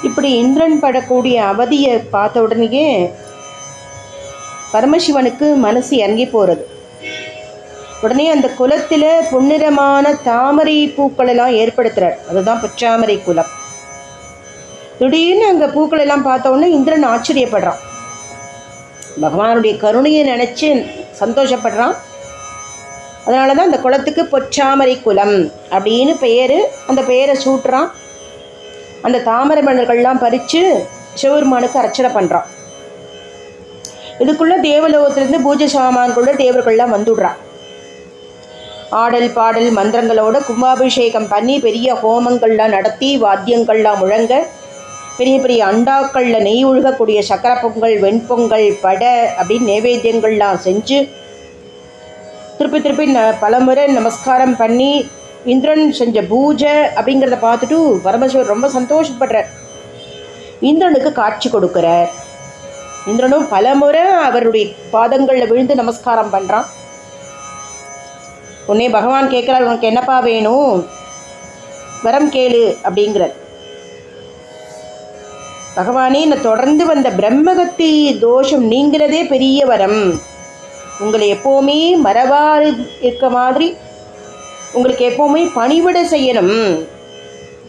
இப்படி இந்திரன் படக்கூடிய அவதியை பார்த்த உடனேயே பரமசிவனுக்கு மனசு இறங்கி போகிறது. உடனே அந்த குலத்தில் பொன்னிறமான தாமரை பூக்கள் எல்லாம் ஏற்படுத்துகிறார். அதுதான் பொற்றாமரை குலம். திடீர்னு அங்கே பூக்கள் எல்லாம் பார்த்த உடனே இந்திரன் ஆச்சரியப்படுறான். பகவானுடைய கருணையை நினச்சி சந்தோஷப்படுறான். அதனால தான் அந்த குளத்துக்கு பொற்றாமரை குலம் அப்படின்னு பெயர். அந்த பெயரை சூட்டுறான். அந்த தாமரை மலர்கள்லாம் பறித்து சிவபெருமானுக்கு அர்ச்சனை பண்ணுறான். இதுக்குள்ளே தேவலோகத்திலேருந்து பூஜை சாமான்குள்ள தேவர்கள்லாம் வந்துடுறான். ஆடல் பாடல் மந்திரங்களோட கும்பாபிஷேகம் பண்ணி பெரிய ஹோமங்கள்லாம் நடத்தி வாத்தியங்கள்லாம் முழங்க பெரிய பெரிய அண்டாக்களில் நெய் ஒழுகக்கூடிய சக்கரை பொங்கல், வெண்பொங்கல், படை அப்படின்னு நைவேத்தியங்கள்லாம் செஞ்சு திருப்பி திருப்பி பலமுறை நமஸ்காரம் பண்ணி இந்திரன் செஞ்ச பூஜை அப்படிங்கிறத பார்த்துட்டு பரமசிவர் ரொம்ப சந்தோஷப்படுறார். இந்திரனுக்கு காட்சி கொடுக்குறார். இந்திரனும் பலமுறை அவருடைய பாதங்களில் விழுந்து நமஸ்காரம் பண்ணுறான். உடனே பகவான் கேட்குறார், உனக்கு என்னப்பா வேணும், வரம் கேளு அப்படிங்கிறார். பகவானே, நான் தொடர்ந்து வந்த பிரம்மகத்தி தோஷம் நீங்கிறதே பெரிய வரம். உங்களை எப்போவுமே மறவாறு இருக்க மாதிரி உங்களுக்கு எப்போவுமே பணிவிட செய்யணும்,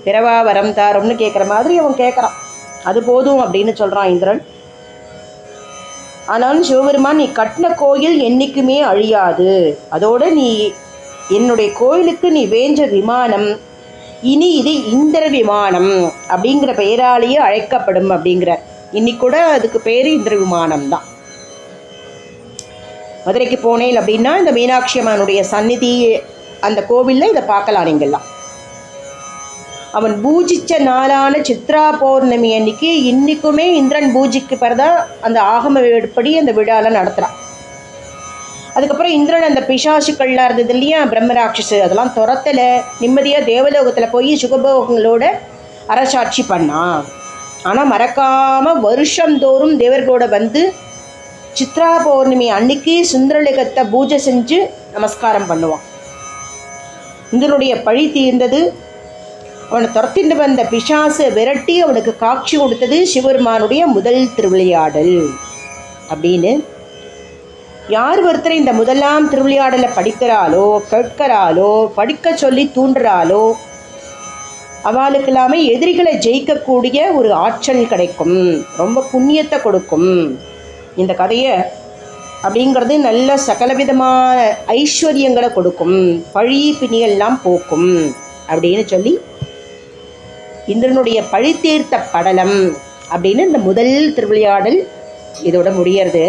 பிறவா வரம் தாரும்னு கேட்குற மாதிரி அவன் கேட்குறான். அது போதும் அப்படின்னு சொல்கிறான் இந்திரன். ஆனாலும் சிவபெருமான், நீ கட்டின கோயில் என்றைக்குமே அழியாது. அதோடு நீ என்னுடைய கோயிலுக்கு நீ வேஞ்ச விமானம் இனி இது இந்திர விமானம் அப்படிங்கிற பெயராலேயே அழைக்கப்படும் அப்படிங்கிற. இன்னைக்கு கூட அதுக்கு பேர் இந்திர விமானம் தான். மதுரைக்கு போனேன் அப்படின்னா இந்த மீனாட்சி அம்மனுடைய சந்நிதி அந்த கோவிலில் இதை பார்க்கலாம் நீங்கள்லாம். அவன் பூஜித்த நாளான சித்ரா பௌர்ணமி அன்னைக்கு இன்றைக்குமே இந்திரன் பூஜிக்கு பிறதான் அந்த ஆகம படி அந்த விழாலாம் நடத்துகிறான். அதுக்கப்புறம் இந்திரன் அந்த பிசாசுக்கள்லாம் இருந்தது இல்லையா, பிரம்மராட்சசு, அதெல்லாம் துரத்தலை. நிம்மதியாக தேவலோகத்தில் போய் சுகபோகங்களோட அரசாட்சி பண்ணான். ஆனால் மறக்காமல் வருஷந்தோறும் தேவர்களோட வந்து சித்ரா பௌர்ணமி அன்னைக்கு சுந்தரலிங்கத்தை பூஜை செஞ்சு நமஸ்காரம் பண்ணுவான். இந்திரனுடைய பழி தீர்ந்தது. அவனை துரத்திட்டு வந்த பிசாசை விரட்டி அவனுக்கு காட்சி கொடுத்தது சிவபெருமானுடைய முதல் திருவிளையாடல் அப்படின்னு. யார் ஒருத்தர் இந்த முதலாம் திருவிளையாடலை படிக்கிறாளோ, கேட்கிறாளோ, படிக்க சொல்லி தூண்டுறாளோ அவளுக்கு இல்லாமல் எதிரிகளை ஜெயிக்கக்கூடிய ஒரு ஆற்றல் கிடைக்கும், ரொம்ப புண்ணியத்தை கொடுக்கும் இந்த கதையை அப்படிங்கிறது. நல்ல சகலவிதமான ஐஸ்வர்யங்களை கொடுக்கும், பழி பிணியெல்லாம் போக்கும் அப்படின்னு சொல்லி இந்திரனுடைய பழி தீர்த்த படலம் அப்படின்னு இந்த முதல் திருவிளையாடல் இதோட முடியறது.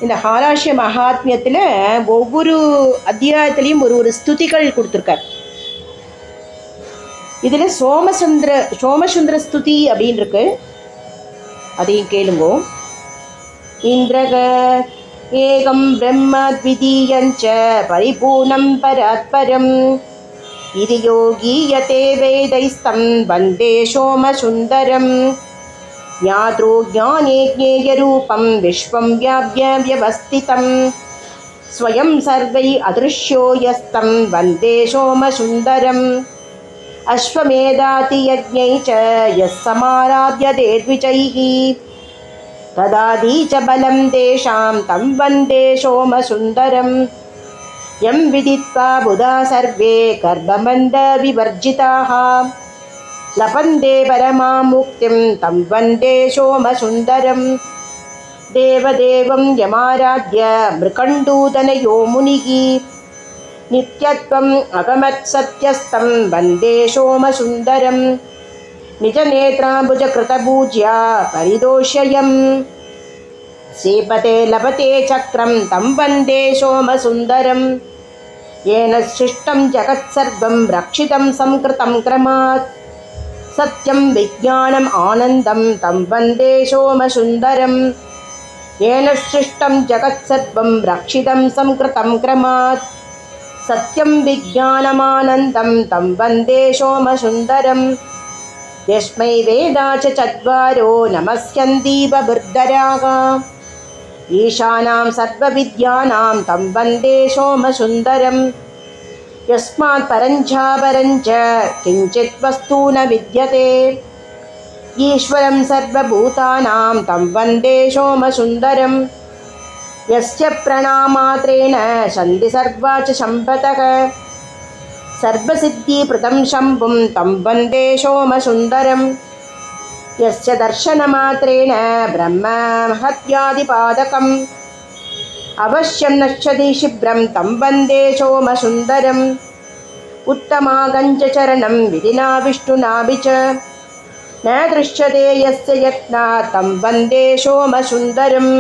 இந்த ஹாலாஷ்ய மகாத்மியத்தில் ஒவ்வொரு அத்தியாயத்திலையும் ஒரு ஒரு ஸ்துதிகள் கொடுத்துருக்கார். இதில் சோமசுந்தர ஸ்துதி அப்படின்னு இருக்கு, அதையும் கேளுங்கோ. இந்திரக ஏகம் பிரம்ம த்விதீயஞ்ச பரிபூர்ணம் பராத்பரம் இது யோகீயதே வேதைஸ்தம் வந்தே சோமசுந்தரம் ஞாத்ரோ ஞானே ஜ்ஞேயரூபம் விஸ்வம் வியாப்ய வியவஸ்திதம் ஸ்வயம் சர்வை அதிருஷ்யோ யஸ்தம் வந்தே சோமசுந்தரம் அஸ்வமேதாதி யஜ்ஞை ச யஸ் சமாராத்யதே த்விஜைः ததாதி ச பலம் தேஷாம் தம் வந்தே சோமசுந்தரம் யம் விதித்வா புதா சர்வே கர்ப்பமந்த விவர்ஜிதாः லபந்தே பரமாம் முக்திம் தம் வந்தே சோமசுந்தரம் தேவதேவம் யமாராத்ய மிருகண்டூதனயோ முனிகி நித்யத்வம் அகமத் சத்யஸ்தம் வந்தே சோமசுந்தரம் நிஜநேத்ராம்புஜ கிருதபூஜ்யா பரிதோஷ்யம் ஸ்ரீபதே லபதே சக்ரம் தம் வந்தே சோமசுந்தரம் ஏன சிருஷ்டம் ஜகத் சர்வம் ரக்ஷிதம் சம்கிருதம் கிரமாத் சத்யம் விஜ்ஞானம் ஆனந்தம் தம் வந்தே சோமசுந்தரம் ஏன சிருஷ்டம் ஜகத் சர்வம் ரக்ஷிதம் சம்கிருதம் கிரமாத் சத்யம் விஜ்ஞானமானந்தம் தம் வந்தே சோமசுந்தரம் யஸ்மை வேதாச்ச சத்வாரோ நமஸ்யந்தி பபுர்தராக ஈசானாம் சர்வவித்யானாம் தம் வந்தே சோமசுந்தரம் யஸ்மாத் பரஞ்சா பரஞ்ச கிஞ்சித் வஸ்து ந வித்யதே ஈஸ்வரம் சர்வபூதானாம் தம் வந்தே சோமசுந்தரம் யஸ்ய பிரணாமாத்ரேண சந்தி சர்வாச்ச சம்பதக சர்வசித்தி பிரதம் சம்பும் தம் வந்தே சோமசுந்தரம் யஸ்ய தர்ஷனமாத்ரேண பிரம்ம மஹத்யாதிபாதகம் அவசியம் நஷ்யதி சிப்ரம் தம் வந்தே சோமசுந்தரம் உத்தமாகஞ்ச சரணம் விதினா விஷ்ணுநாபி ச ந திருஷ்யதே யஸ்ய யத்னா தம் வந்தே சோமசுந்தரம்.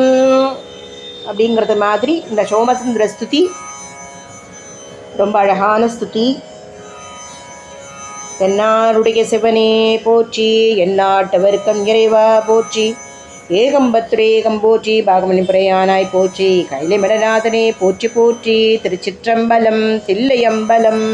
அப்படிங்கிறது மாதிரி இந்த சோமசுந்தர ஸ்துதி ரொம்ப அழகான ஸ்துதி. என்னாருடைய சிவனே போற்றி, எந்நாட்டவர்க்கம் இறைவா போற்றி, ஏகம்பத்துரேகம் போற்றி, பாகமணி புரையானாய் போற்றி, கைலை மடநாதனே போற்றி போற்றி, திருச்சிற்றம்பலம் தில்லையம்பலம்.